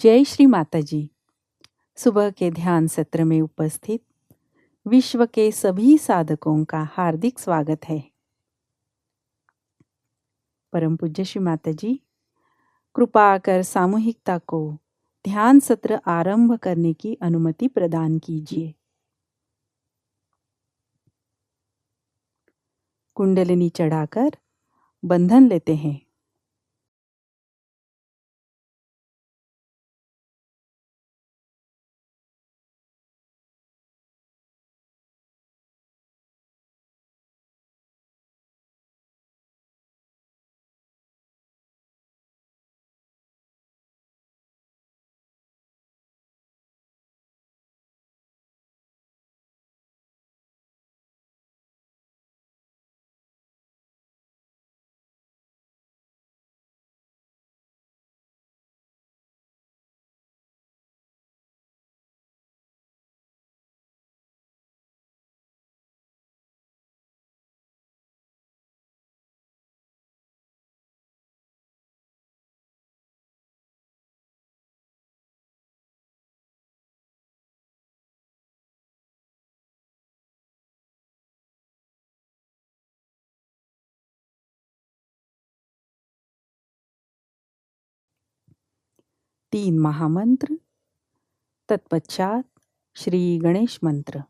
जय श्री माताजी। सुबह के ध्यान सत्र में उपस्थित विश्व के सभी साधकों का हार्दिक स्वागत है। परम पूज्य श्री माताजी कृपा कर सामूहिकता को ध्यान सत्र आरंभ करने की अनुमति प्रदान कीजिए। कुंडलिनी चढ़ाकर बंधन लेते हैं। तीन महामंत्र, तत्पश्चात श्री गणेश मंत्र।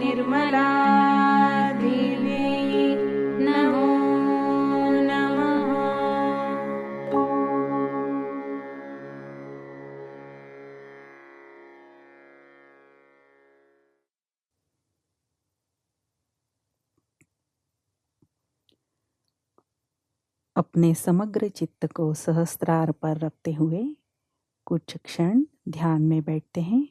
निर्मला देवी नमो अपने समग्र चित्त को सहस्त्रार पर रखते हुए कुछ क्षण ध्यान में बैठते हैं।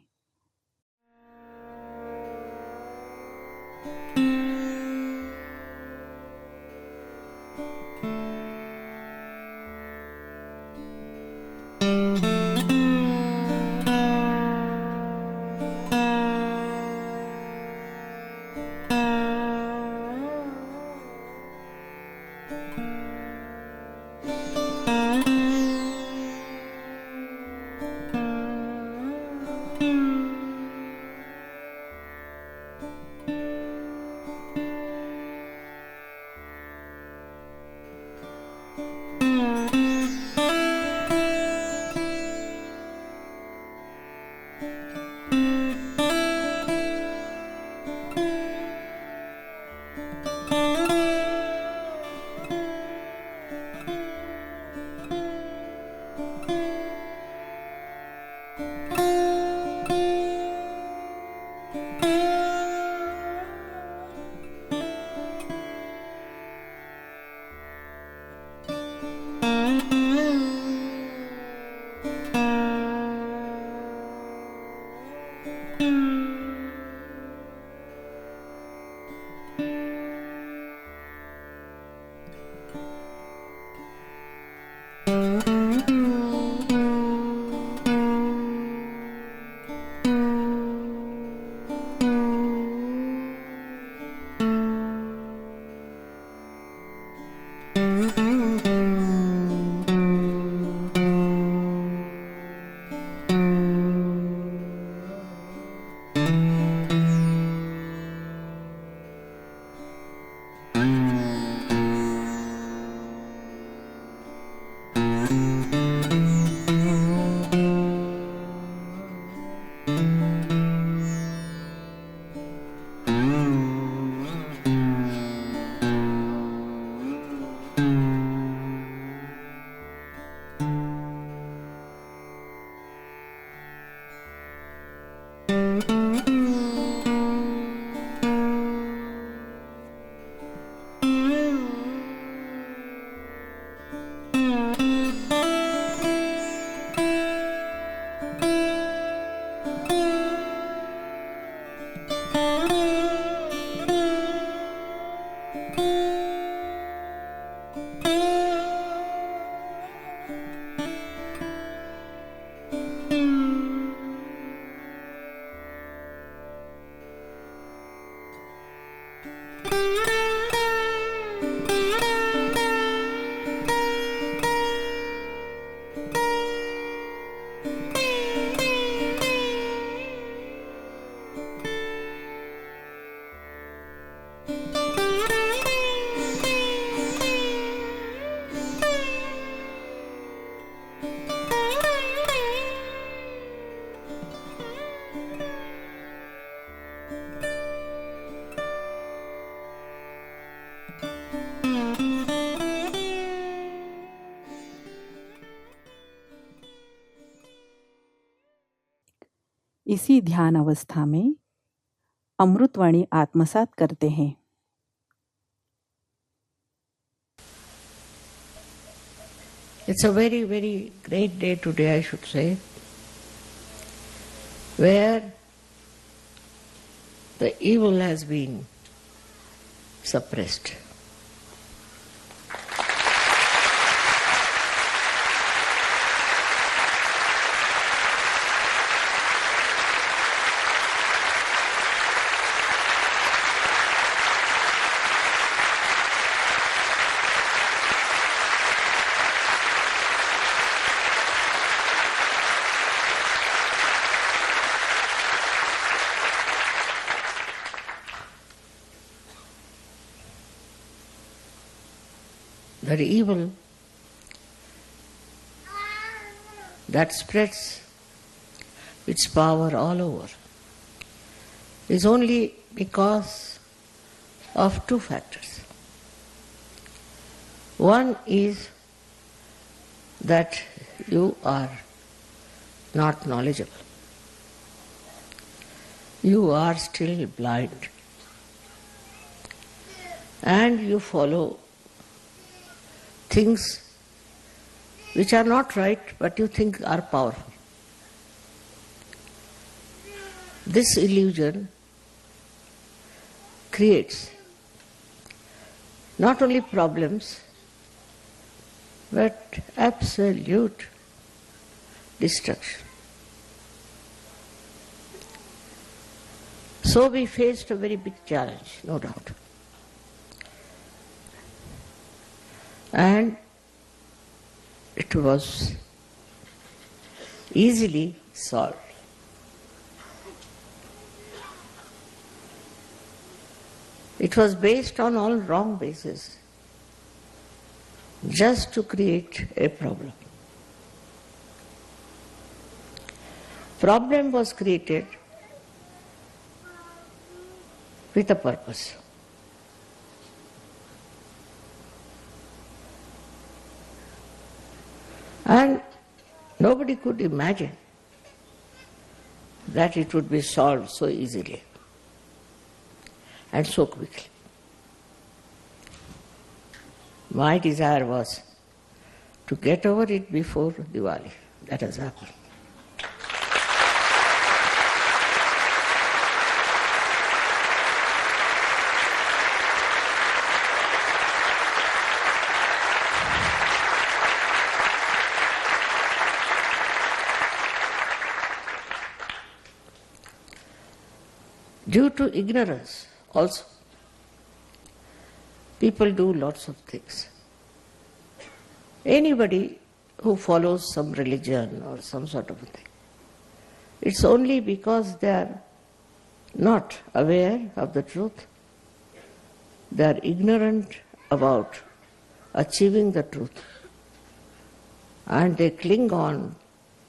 इसी ध्यान अवस्था में अमृतवाणी आत्मसात करते हैं। It's a very, very great day today, I should say, where the evil has been suppressed. The evil that spreads its power all over is only because of two factors. One is that you are not knowledgeable. You are still blind. And you follow things which are not right but you think are powerful. This illusion creates not only problems but absolute destruction. So we faced a very big challenge, no doubt. And it was easily solved. It was based on all wrong bases, just to create a problem. Problem was created with a purpose. And nobody could imagine that it would be solved so easily and so quickly. My desire was to get over it before Diwali. That has happened. Due to ignorance also, people do lots of things. Anybody who follows some religion or some sort of a thing, it's only because they are not aware of the truth, they are ignorant about achieving the truth, and they cling on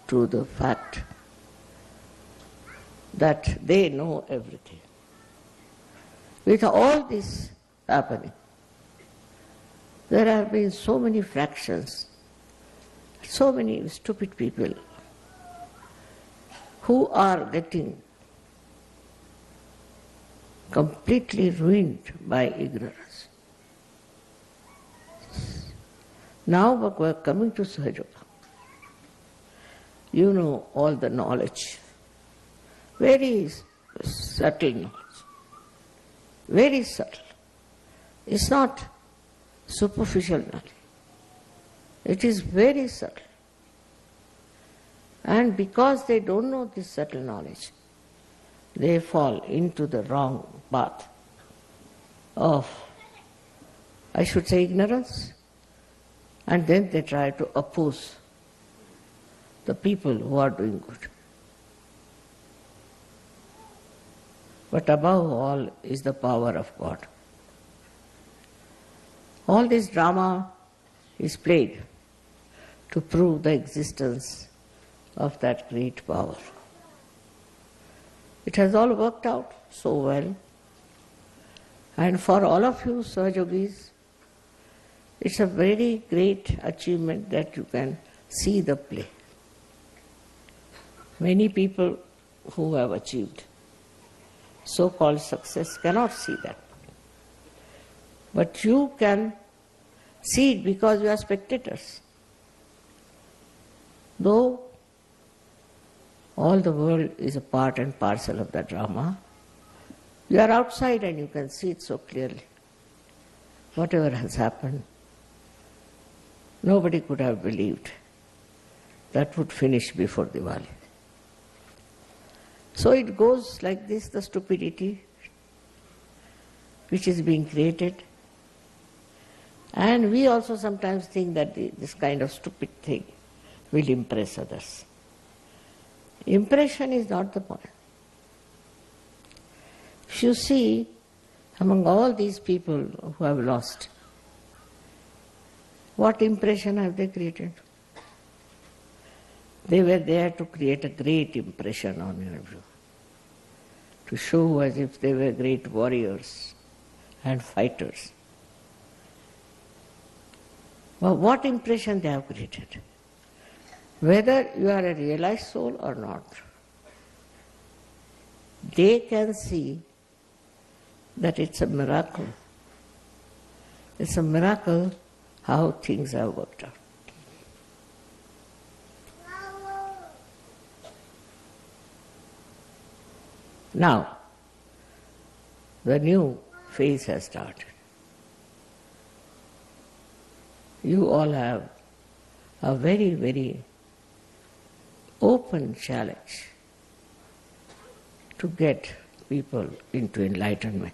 to the fact that they know everything. With all this happening, there have been so many fractions, so many stupid people who are getting completely ruined by ignorance. Now we are coming to Sahajayoga. You know all the knowledge, very subtle knowledge, very subtle. It's not superficial knowledge. It is very subtle. And because they don't know this subtle knowledge, they fall into the wrong path of, I should say, ignorance, and then they try to oppose the people who are doing good. But above all is the power of God. All this drama is played to prove the existence of that great power. It has all worked out so well. And for all of you Sahajogis, it's a very great achievement that you can see the play. Many people who have achieved so-called success cannot see that. But you can see it because you are spectators. Though all the world is a part and parcel of the drama, you are outside and you can see it so clearly. Whatever has happened, nobody could have believed that would finish before Diwali. So it goes like this, the stupidity which is being created. And we also sometimes think that this kind of stupid thing will impress others. Impression is not the point. If you see, among all these people who have lost, what impression have they created? They were there to create a great impression on you, to show as if they were great warriors and fighters. But what impression they have created? Whether you are a realized soul or not, they can see that it's a miracle. It's a miracle how things have worked out. Now, the new phase has started. You all have a very, very open challenge to get people into enlightenment.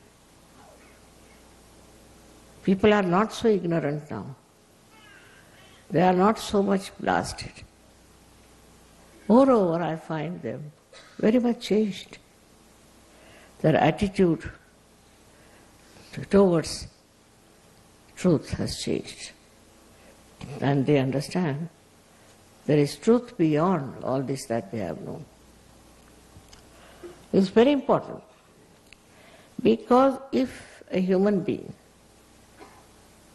People are not so ignorant now. They are not so much blasted. Moreover, I find them very much changed. Their attitude towards truth has changed. And they understand there is truth beyond all this that they have known. It's very important, because if a human being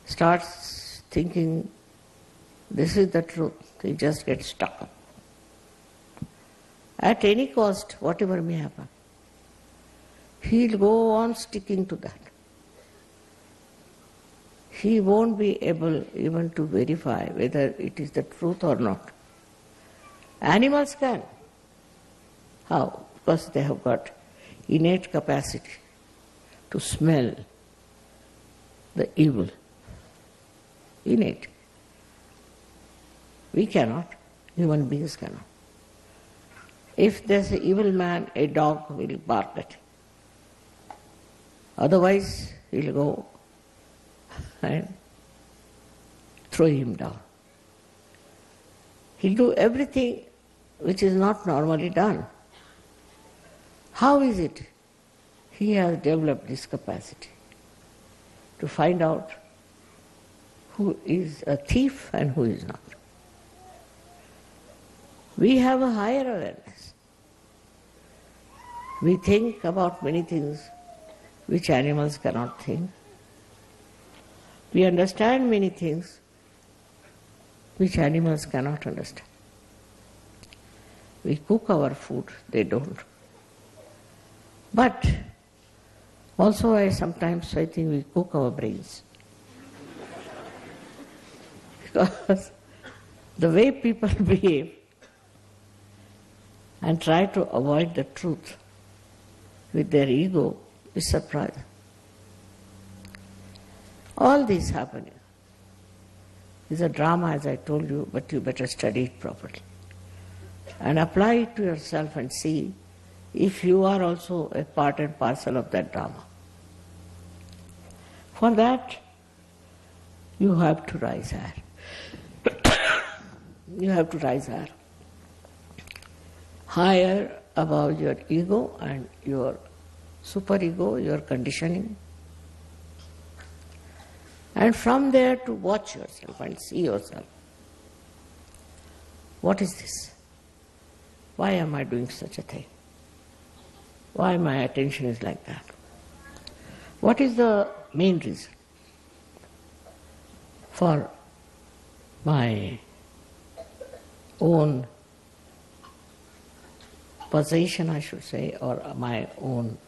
starts thinking this is the truth, he just gets stuck up. At any cost, whatever may happen, he'll go on sticking to that. He won't be able even to verify whether it is the truth or not. Animals can. How? Because they have got innate capacity to smell the evil. Innate. We cannot. Human beings cannot. If there's an evil man, a dog will bark at him. Otherwise, he'll go and throw him down. He'll do everything which is not normally done. How is it? He has developed this capacity to find out who is a thief and who is not. We have a higher awareness. We think about many things which animals cannot think. We understand many things which animals cannot understand. We cook our food, they don't. But also sometimes I think we cook our brains. Because the way people behave and try to avoid the truth with their ego is surprising. All this happening is a drama, as I told you, but you better study it properly and apply it to yourself and see if you are also a part and parcel of that drama. For that, you have to rise higher. You have to rise higher. Higher above your ego and your superego, your conditioning. And from there to watch yourself and see yourself. What is this? Why am I doing such a thing? Why my attention is like that? What is the main reason for my own possession, I should say, or my own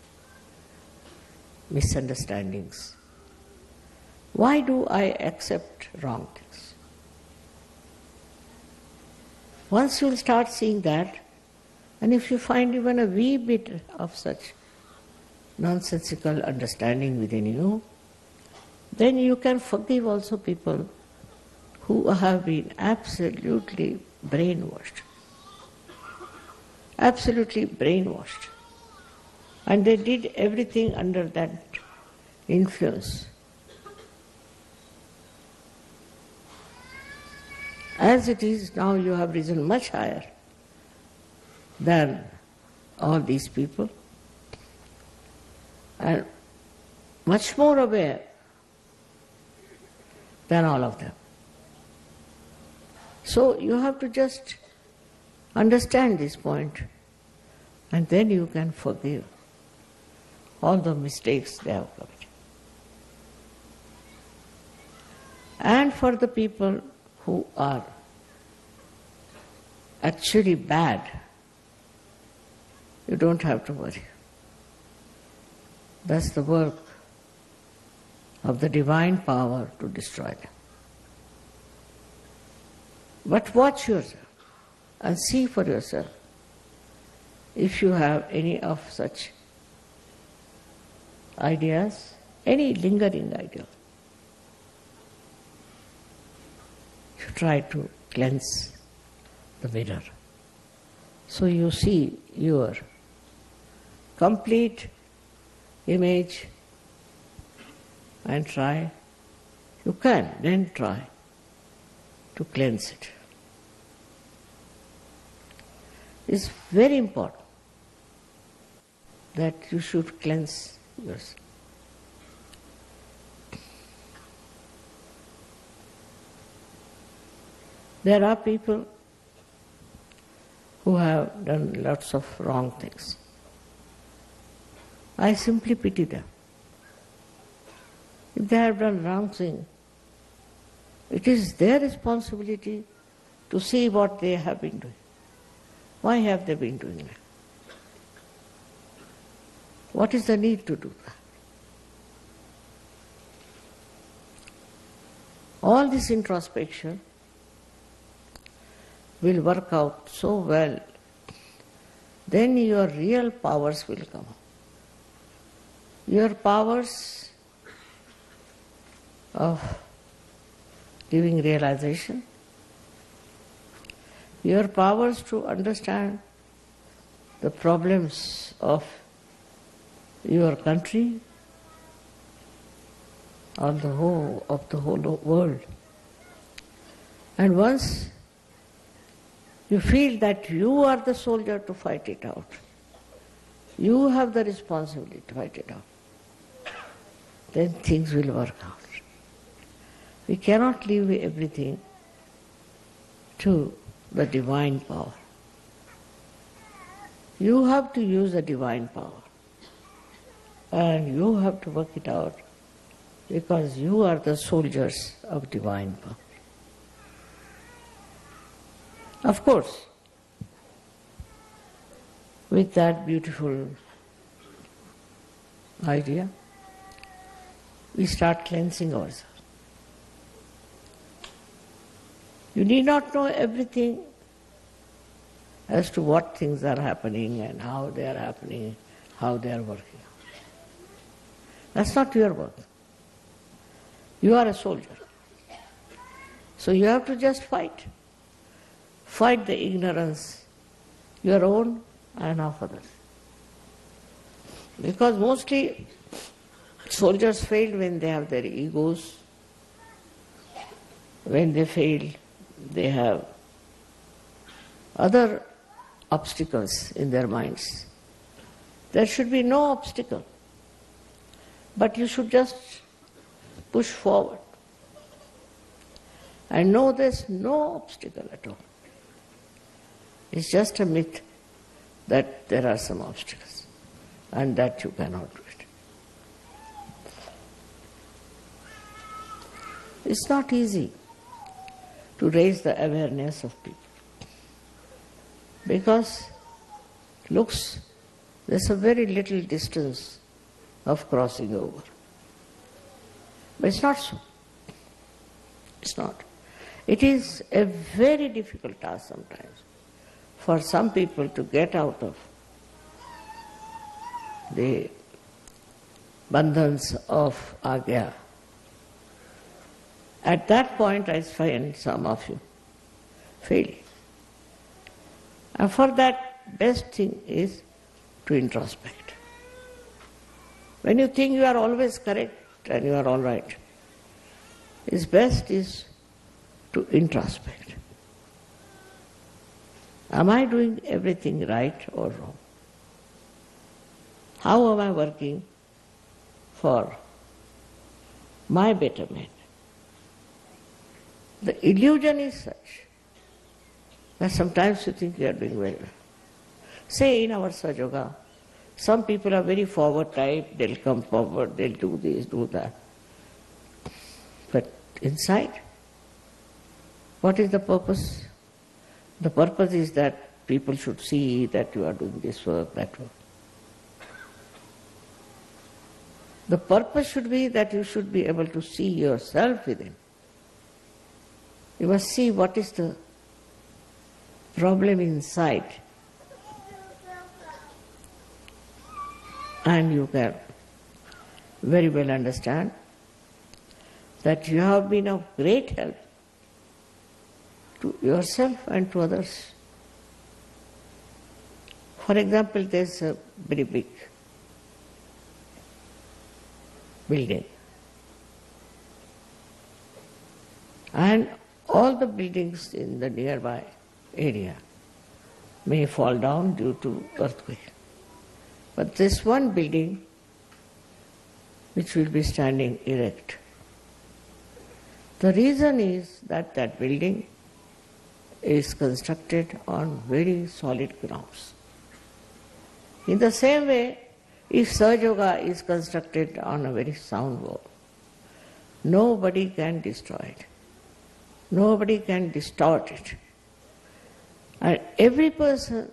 misunderstandings? Why do I accept wrong things? Once you'll start seeing that, and if you find even a wee bit of such nonsensical understanding within you, then you can forgive also people who have been absolutely brainwashed. Absolutely brainwashed. And they did everything under that influence. As it is now, you have risen much higher than all these people and much more aware than all of them. So you have to just understand this point, and then you can forgive all the mistakes they have committed. And for the people who are actually bad, you don't have to worry. That's the work of the divine power to destroy them. But watch yourself and see for yourself if you have any of such ideas, any lingering idea. You try to cleanse the mirror. So you see your complete image and try, you can then try to cleanse it. It's very important that you should cleanse yourself. There are people who have done lots of wrong things. I simply pity them. If they have done wrong thing, it is their responsibility to see what they have been doing. Why have they been doing that? What is the need to do that? All this introspection will work out so well, then your real powers will come. Your powers of giving realization, your powers to understand the problems of your country or the whole world. And once you feel that you are the soldier to fight it out, you have the responsibility to fight it out, then things will work out. We cannot leave everything to the divine power. You have to use the divine power. And you have to work it out because you are the soldiers of divine power. Of course, with that beautiful idea, we start cleansing ourselves. You need not know everything as to what things are happening and how they are happening, how they are working. That's not your work. You are a soldier. So you have to just fight. Fight the ignorance, your own and of others. Because mostly soldiers fail when they have their egos. When they fail, they have other obstacles in their minds. There should be no obstacle. But you should just push forward and know there's no obstacle at all. It's just a myth that there are some obstacles and that you cannot do it. It's not easy to raise the awareness of people because there's a very little distance of crossing over. But it's not so. It's not. It is a very difficult task sometimes for some people to get out of the bandhans of agya. At that point I find some of you failing. And for that, best thing is to introspect. When you think you are always correct and you are all right, it's best is to introspect. Am I doing everything right or wrong? How am I working for my betterment? The illusion is such that sometimes you think you are doing very well. Say in our Sahajayoga, some people are very forward type, they'll come forward, they'll do this, do that. But inside, what is the purpose? The purpose is that people should see that you are doing this work, that work. The purpose should be that you should be able to see yourself within. You must see what is the problem inside, and you can very well understand that you have been of great help to yourself and to others. For example, there's a very big building, and all the buildings in the nearby area may fall down due to earthquake. But this one building which will be standing erect, the reason is that that building is constructed on very solid grounds. In the same way, if Sahajayoga is constructed on a very sound wall, nobody can destroy it. Nobody can distort it. And every person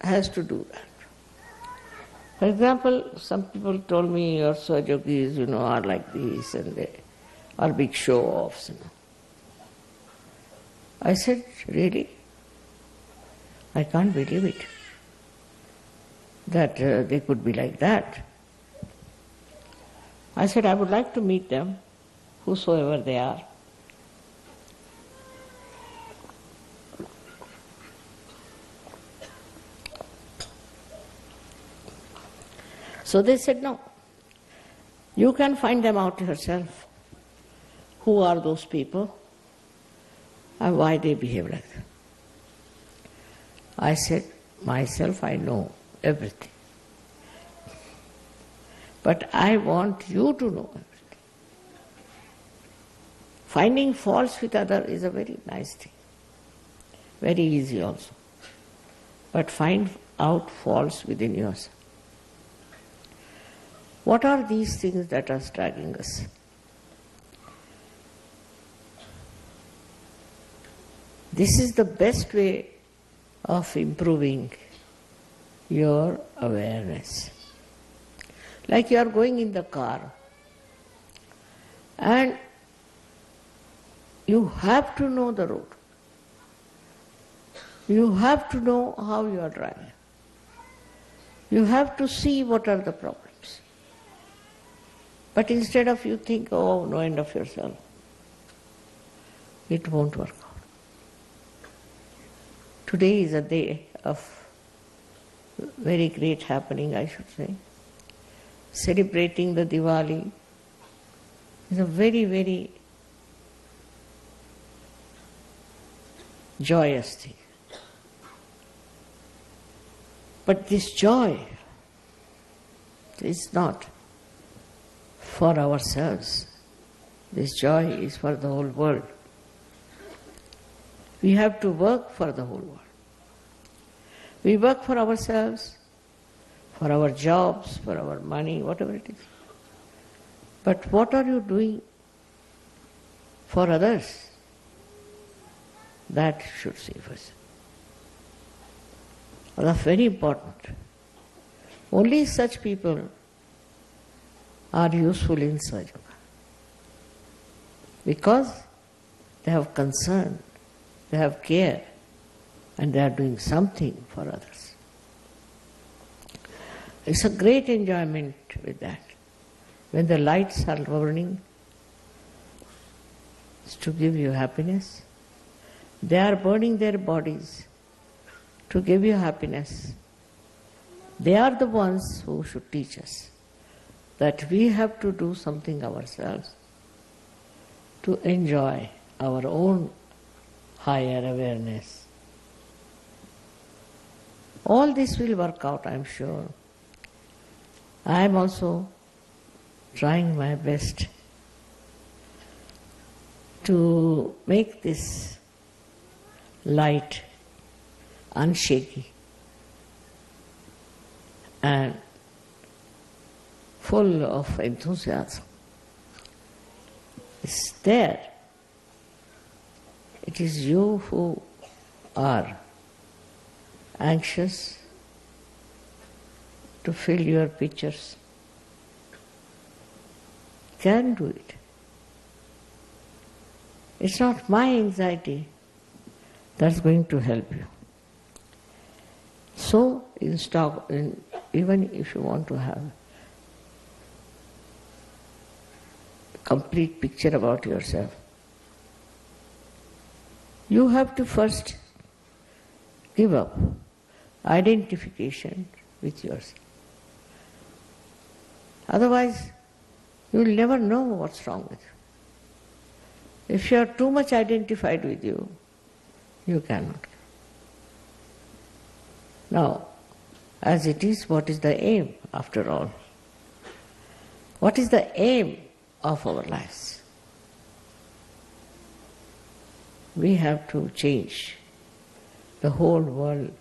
has to do that. For example, some people told me your Sahajogis, are like this and they are big show-offs. I said, really? I can't believe it, that they could be like that. I said, I would like to meet them, whosoever they are. So they said, no, you can find them out yourself. Who are those people and why they behave like that? I said, myself, I know everything. But I want you to know everything. Finding faults with others is a very nice thing, very easy also. But find out faults within yourself. What are these things that are dragging us? This is the best way of improving your awareness. Like you are going in the car and you have to know the road. You have to know how you are driving. You have to see what are the problems. But instead of you think, oh, no end of yourself, it won't work out. Today is a day of very great happening, I should say. Celebrating the Diwali is a very, very joyous thing. But this joy is not for ourselves. This joy is for the whole world. We have to work for the whole world. We work for ourselves, for our jobs, for our money, whatever it is. But what are you doing for others? That should see first. That's very important. Only such people are useful in Sahajayoga, because they have concern, they have care, and they are doing something for others. It's a great enjoyment with that. When the lights are burning, it's to give you happiness. They are burning their bodies to give you happiness. They are the ones who should teach us that we have to do something ourselves to enjoy our own higher awareness. All this will work out, I am sure. I am also trying my best to make this light unshaky and full of enthusiasm. It's there. It is you who are anxious to fill your pictures. Can do it. It's not my anxiety that's going to help you. So, even if you want to have a complete picture about yourself, you have to first give up identification with yourself. Otherwise, you will never know what's wrong with you. If you are too much identified with you, you cannot. Now, as it is, what is the aim after all? What is the aim of our lives? We have to change the whole world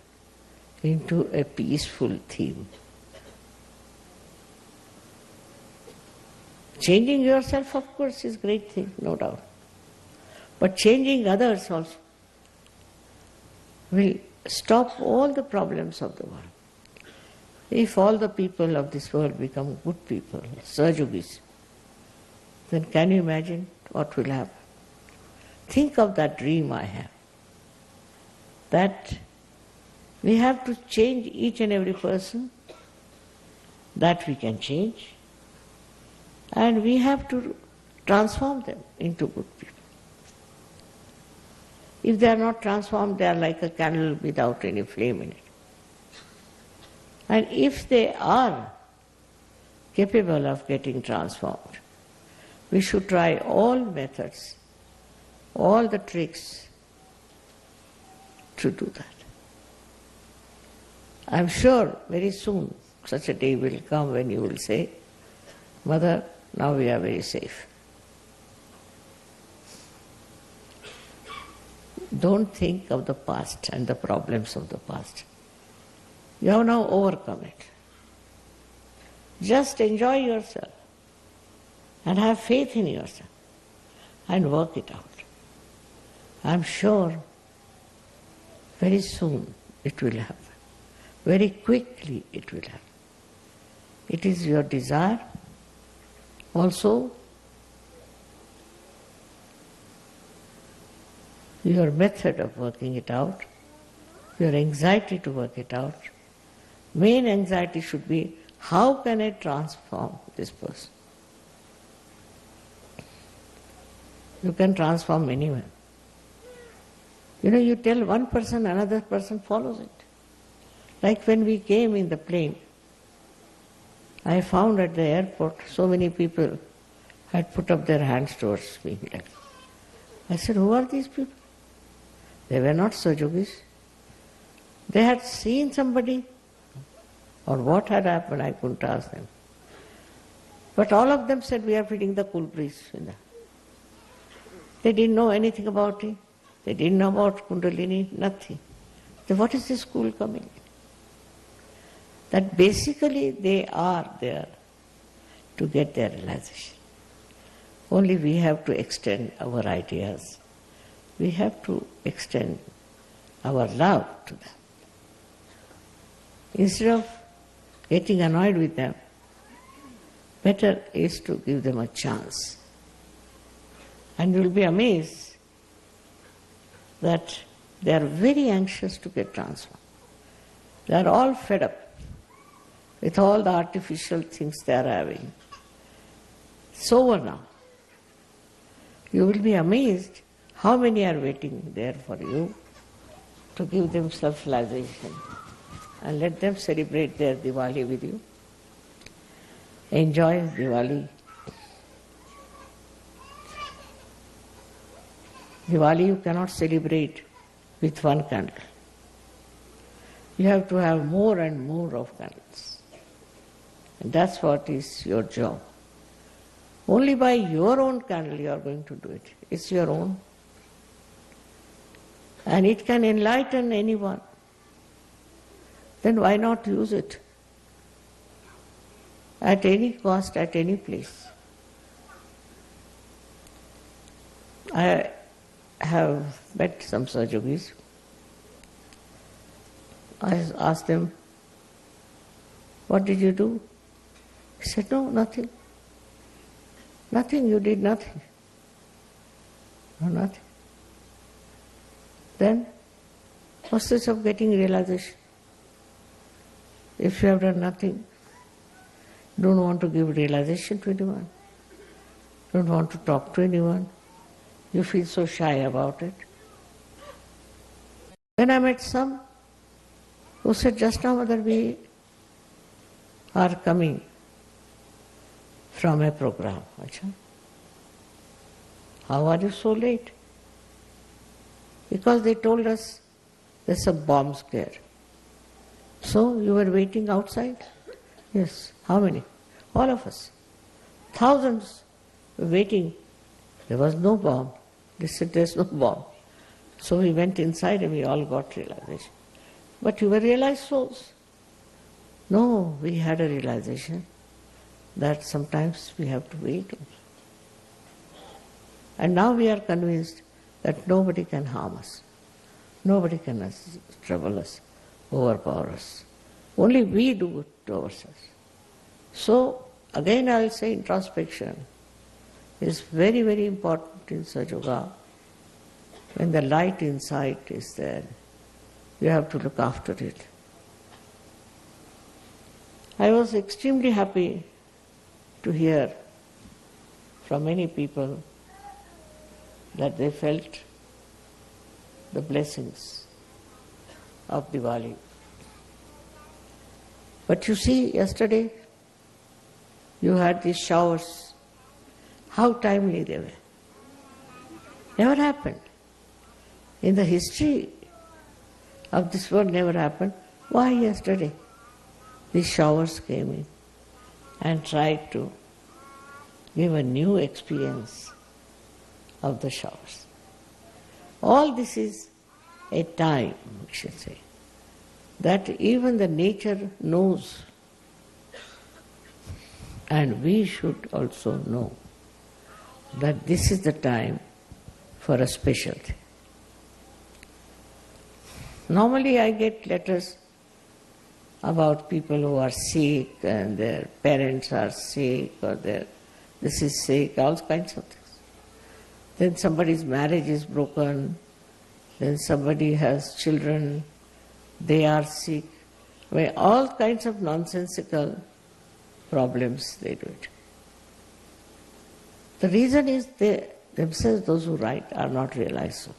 into a peaceful theme. Changing yourself, of course, is a great thing, no doubt. But changing others also will stop all the problems of the world. If all the people of this world become good people, Sahajogis, then can you imagine what will happen? Think of that dream I have, that we have to change each and every person, that we can change, and we have to transform them into good people. If they are not transformed, they are like a candle without any flame in it. And if they are capable of getting transformed, we should try all methods, all the tricks to do that. I am sure very soon such a day will come when you will say, Mother, now we are very safe. Don't think of the past and the problems of the past. You have now overcome it. Just enjoy yourself and have faith in yourself and work it out. I am sure very soon it will happen. Very quickly it will happen. It is your desire. Also, your method of working it out, your anxiety to work it out. Main anxiety should be, how can I transform this person? You can transform anyone. You know, you tell one person, another person follows it. Like when we came in the plane, I found at the airport so many people had put up their hands towards me. I said, who are these people? They were not Sahajogis. They had seen somebody, or what had happened, I couldn't ask them. But all of them said, we are feeling the cool breeze. They didn't know anything about it. They didn't know about Kundalini, nothing. So what is this cool coming in? That basically they are there to get their realization. Only we have to extend our ideas. We have to extend our love to them. Instead of getting annoyed with them, better is to give them a chance. And you will be amazed that they are very anxious to get transformed. They are all fed up with all the artificial things they are having. It's over now. You will be amazed how many are waiting there for you to give them self-realization and let them celebrate their Diwali with you. Enjoy Diwali. Diwali you cannot celebrate with one candle. You have to have more and more of candles. And that's what is your job. Only by your own candle you are going to do it. It's your own. And it can enlighten anyone. Then why not use it? At any cost, at any place. I have met some Sahajogis. I asked them, what did you do? He said, no, nothing. Nothing, you did nothing. No, nothing. Then, what's this of getting realization? If you have done nothing, don't want to give realization to anyone, don't want to talk to anyone, you feel so shy about it. Then I met some who said, just now, Mother, we are coming from a program. Achha. How are you so late? Because they told us there's a bomb scare. So you were waiting outside? Yes. How many? All of us. Thousands were waiting. There was no bomb. They said there's no bomb. So we went inside and we all got realization. But you were realized souls. No, we had a realization that sometimes we have to wait. And now we are convinced that nobody can harm us. Nobody can trouble us, overpower us. Only we do it to ourselves. So, again I will say introspection is very, very important in Sahajayoga. When the light inside is there, you have to look after it. I was extremely happy to hear from many people that they felt the blessings of Diwali. But you see, yesterday you had these showers. How timely they were. Never happened. In the history of this world, never happened. Why yesterday? These showers came in and tried to give a new experience of the showers. All this is a time, we should say, that even the nature knows, and we should also know that this is the time for a special thing. Normally I get letters about people who are sick and their parents are sick or this is sick, all kinds of things. Then somebody's marriage is broken, then somebody has children, they are sick. I mean, all kinds of nonsensical problems they do it. The reason is they themselves, those who write, are not realized so.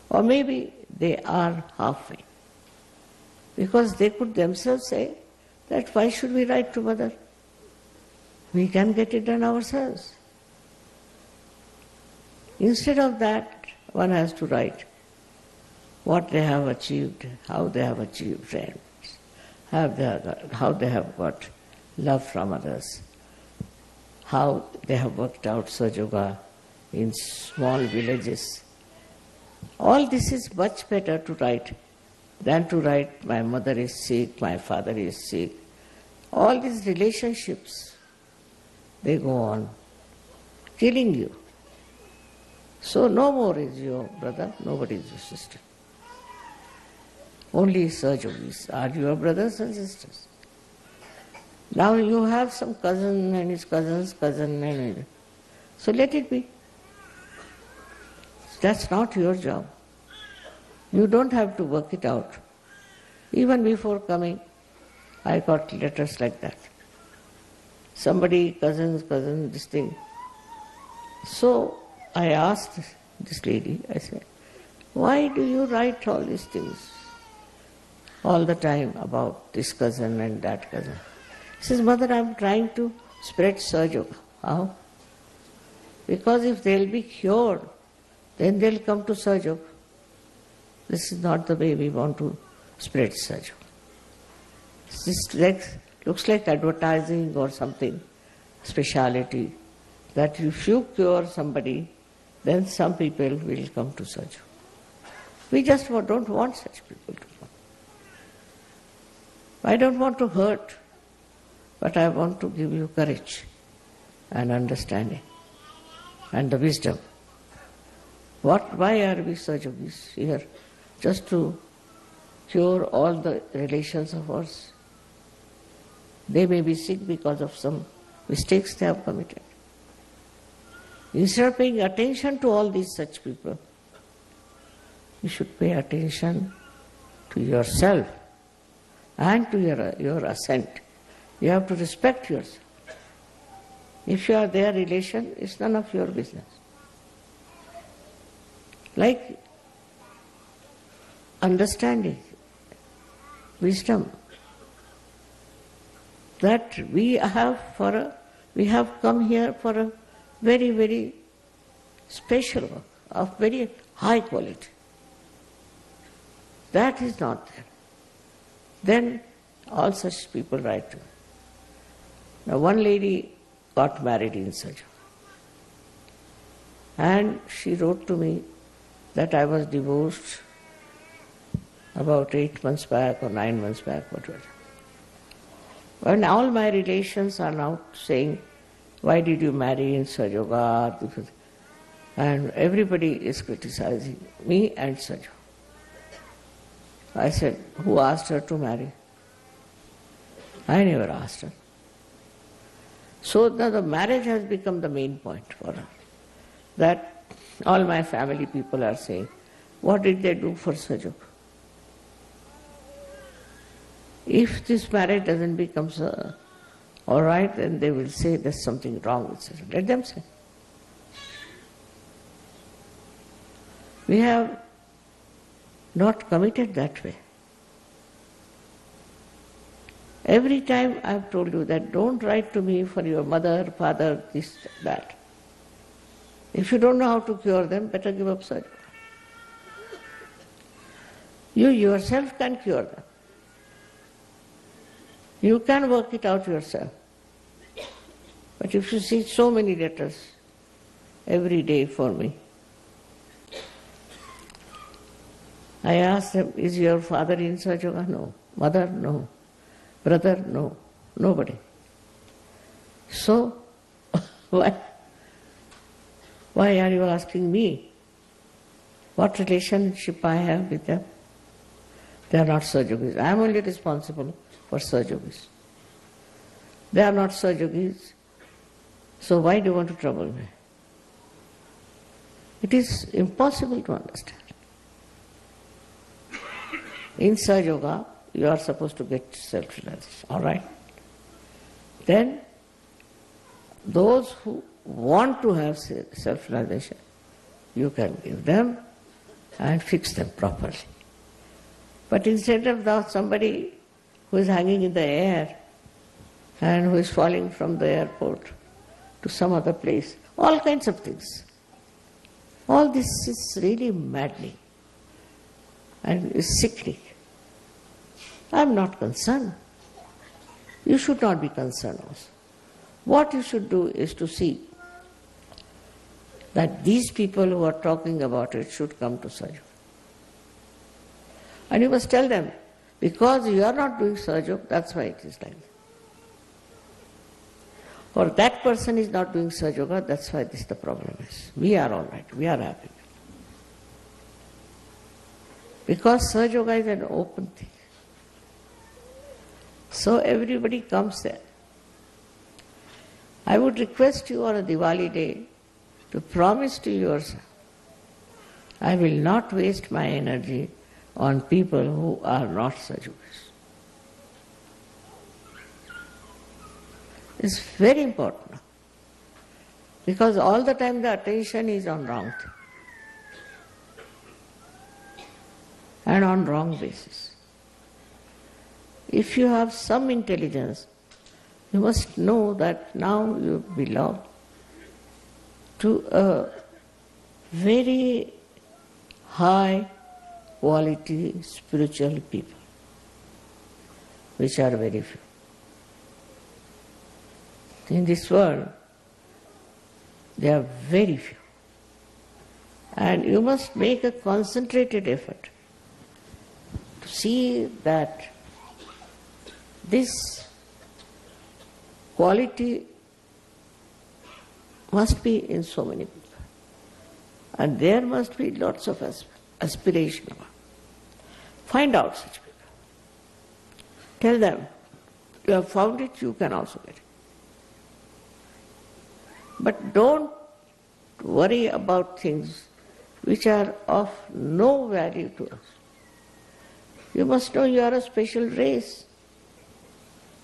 Or maybe they are halfway. Because they could themselves say that why should we write to Mother? We can get it done ourselves. Instead of that, one has to write what they have achieved, how they have achieved friends, how they have got love from others, how they have worked out Sahajayoga in small villages. All this is much better to write than to write, my mother is sick, my father is sick. All these relationships, they go on killing you. So no more is your brother, nobody is your sister. Only Sahajogis are your brothers and sisters. Now you have some cousin and his cousin's cousin, and so let it be. That's not your job. You don't have to work it out. Even before coming, I got letters like that. Somebody, cousin, this thing. So I asked this lady, I said, why do you write all these things all the time about this cousin and that cousin? She says, Mother, I'm trying to spread Sahajayoga. How? Because if they'll be cured, then they'll come to Sahajayoga. This is not the way we want to spread Sahajayoga. This looks like advertising or something, speciality, that if you cure somebody, then some people will come to Sahajayoga. We just don't want such people to come. I don't want to hurt, but I want to give you courage and understanding and the wisdom. Why are we Sahajogis here? Just to cure all the relations of ours? They may be sick because of some mistakes they have committed. Instead of paying attention to all these such people, you should pay attention to yourself and to your ascent. You have to respect yourself. If you are their relation, it's none of your business. Like understanding, wisdom, that we have come here for a very, very special work of very high quality. That is not there. Then all such people write to me. Now one lady got married in Sahajayoga, and she wrote to me that I was divorced about 8 months back or 9 months back, whatever. And all my relations are now saying, why did you marry in Sahajayoga? And everybody is criticizing me and Sahajayoga. I said, who asked her to marry? I never asked her. So now the marriage has become the main point for her. That all my family people are saying, what did they do for Sahajayoga? If this marriage doesn't become all right, then they will say there's something wrong with Sahajayoga. Let them say. We have not committed that way. Every time I've told you that don't write to me for your mother, father, this, that. If you don't know how to cure them, better give up Sahajayoga. You yourself can cure them. You can work it out yourself. But if you see so many letters every day for me, I ask them, is your father in Sahajayoga? No. Mother? No. Brother? No. Nobody. So, why are you asking me what relationship I have with them? They are not Sahajogis. I am only responsible for Sahajogis. They are not Sahajogis. So why do you want to trouble me? It is impossible to understand. In Sahajayoga, you are supposed to get self-realization, all right? Then, those who want to have self-realization, you can give them and fix them properly. But instead of somebody who is hanging in the air and who is falling from the airport to some other place, all kinds of things. All this is really maddening and is sickening. I am not concerned. You should not be concerned also. What you should do is to see that these people who are talking about it should come to Sahajayoga. And you must tell them, because you are not doing Sahajayoga, that's why it is like that. Or that person is not doing Sahajayoga, that's why this the problem is. We are all right, we are happy. Because Sahajayoga is an open thing. So everybody comes there. I would request you on a Diwali day to promise to yourself, I will not waste my energy on people who are not Sahajogis. It's very important, because all the time the attention is on wrong thing and on wrong basis. If you have some intelligence, you must know that now you belong to a very high quality spiritual people, which are very few. In this world, they are very few. And you must make a concentrated effort to see that this quality must be in so many people. And there must be lots of aspiration. Find out such people. Tell them, you have found it, you can also get it. But don't worry about things which are of no value to us. You must know you are a special race.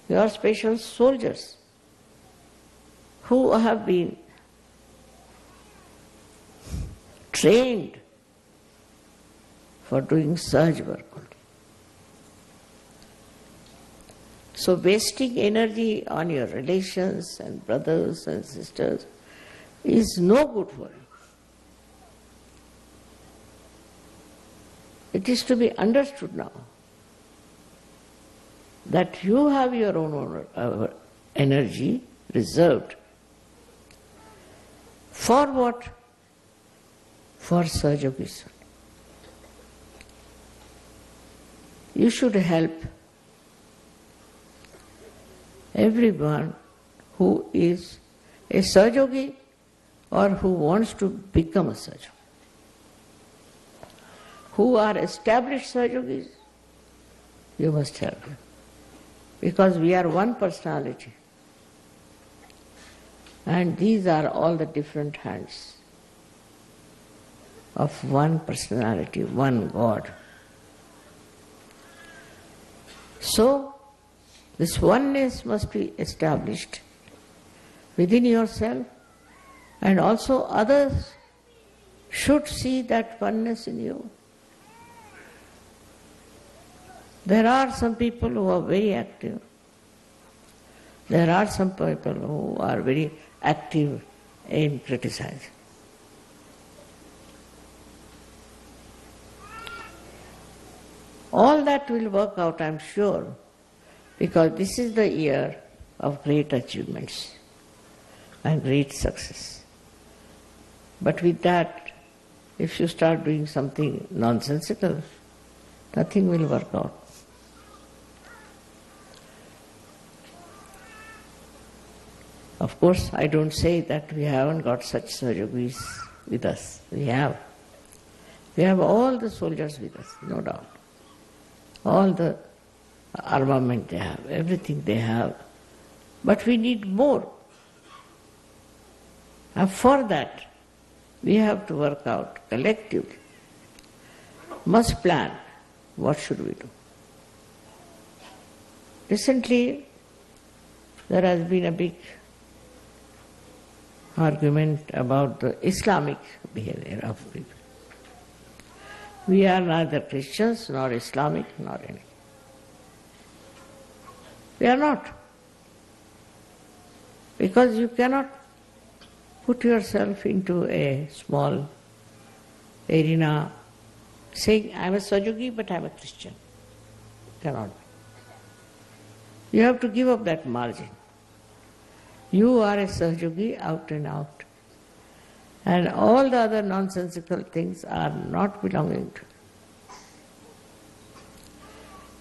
You are special soldiers who have been trained for doing surge work only. So wasting energy on your relations and brothers and sisters is no good for you. It is to be understood now that you have your own energy reserved. For what? For Sahajayoga. You should help everyone who is a Sahajayogi or who wants to become a Sahajayogi. Who are established Sahajogis, you must help them. Because we are one personality. And these are all the different hands of one personality, one God. So, this oneness must be established within yourself, and also others should see that oneness in you. There are some people who are very active. There are some people who are very active in criticizing. All that will work out, I am sure, because this is the year of great achievements and great success. But with that, if you start doing something nonsensical, nothing will work out. Of course, I don't say that we haven't got such Sahajogis with us. We have. We have all the soldiers with us, no doubt. All the armament they have, everything they have. But we need more. And for that, we have to work out collectively. Must plan. What should we do? Recently, there has been a big argument about the Islamic behavior of people. We are neither Christians nor Islamic nor anything. We are not. Because you cannot put yourself into a small arena saying, I am a Sahajayogi but I am a Christian. Cannot be. You have to give up that margin. You are a Sahajayogi out and out. And all the other nonsensical things are not belonging to you.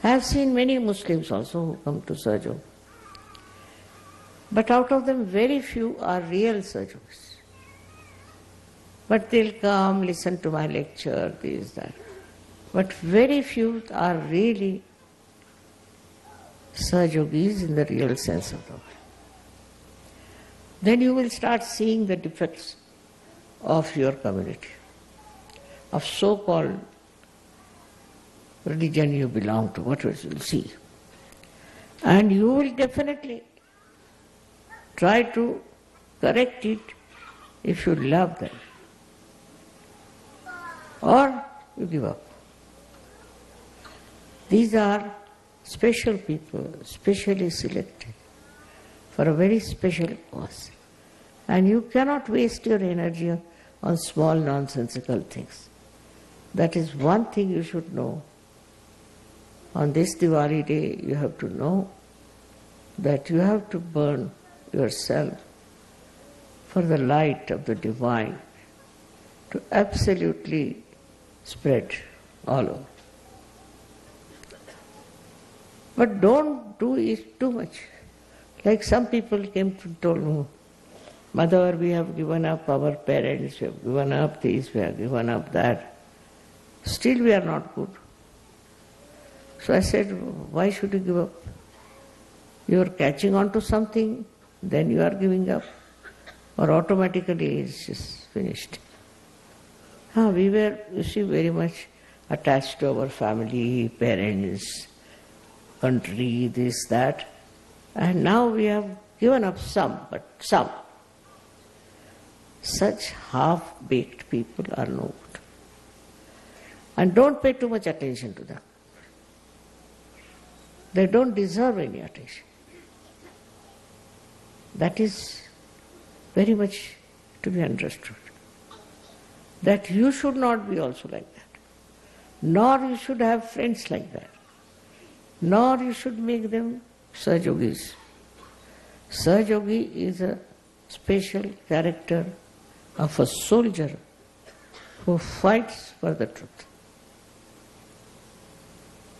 I have seen many Muslims also who come to Sahajayoga. But out of them, very few are real Sahajogis. But they'll come, listen to my lecture, this, that. But very few are really Sahajogis in the real sense of the word. Then you will start seeing the defects of your community, of so-called religion you belong to, what you will see. And you will definitely try to correct it if you love them. Or you give up. These are special people, specially selected for a very special cause. And you cannot waste your energy on small nonsensical things. That is one thing you should know. On this Diwali day, you have to know that you have to burn yourself for the light of the divine to absolutely spread all over. But don't do it too much. Like some people came to told me, Mother, we have given up our parents, we have given up this, we have given up that. Still we are not good. So I said, why should you give up? You are catching on to something, then you are giving up. Or automatically it's just finished. We were, you see, very much attached to our family, parents, country, this, that. And now we have given up some, but some. Such half-baked people are no good. And don't pay too much attention to them. They don't deserve any attention. That is very much to be understood. That you should not be also like that. Nor you should have friends like that. Nor you should make them Sahajogis. Sahajayogi is a special character of a soldier who fights for the truth.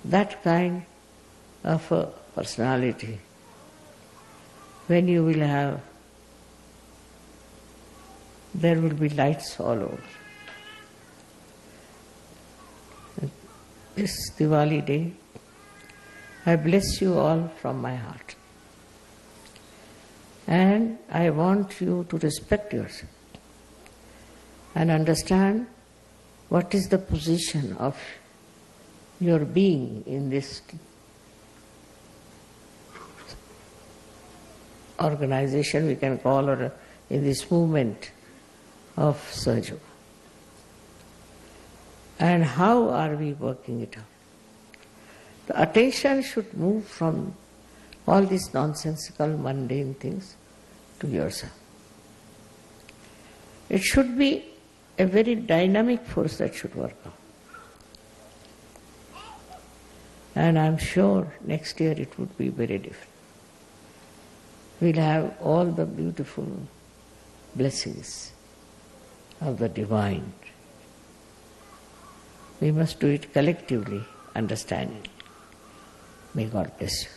That kind of a personality, when you will have, there will be lights all over. This Diwali day, I bless you all from my heart. And I want you to respect yourself and understand what is the position of your being in this organization, we can call, or in this movement of Sahajayoga. And how are we working it out? The attention should move from all these nonsensical, mundane things to yourself. It should be a very dynamic force that should work out. And I'm sure next year it would be very different. We'll have all the beautiful blessings of the divine. We must do it collectively, understanding. May God bless you.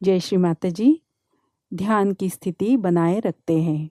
जय श्री माता जी। ध्यान की स्थिति बनाए रखते हैं।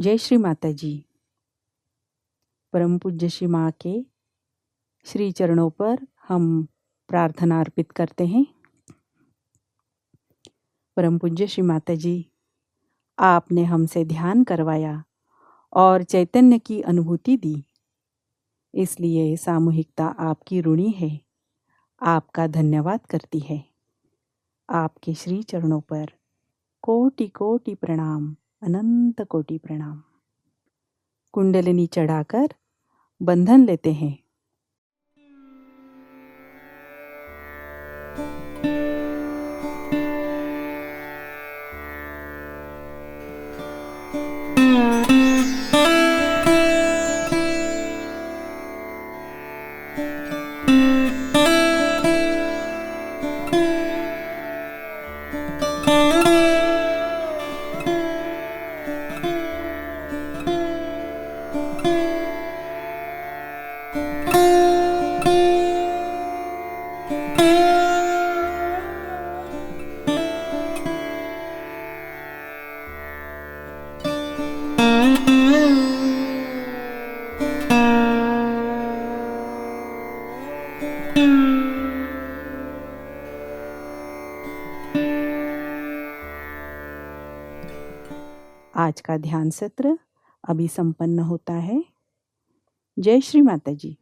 जय श्री माता जी। परम पूज्य श्री माँ के श्री चरणों पर हम प्रार्थना अर्पित करते हैं। परम पूज्य श्री माता जी, आपने हमसे ध्यान करवाया और चैतन्य की अनुभूति दी, इसलिए सामूहिकता आपकी ऋणी है, आपका धन्यवाद करती है। आपके श्री चरणों पर कोटि कोटि प्रणाम, अनंत कोटि प्रणाम। कुंडलिनी चढ़ाकर बंधन लेते हैं। आज का ध्यान सत्र अभी संपन्न होता है। जय श्री माता जी।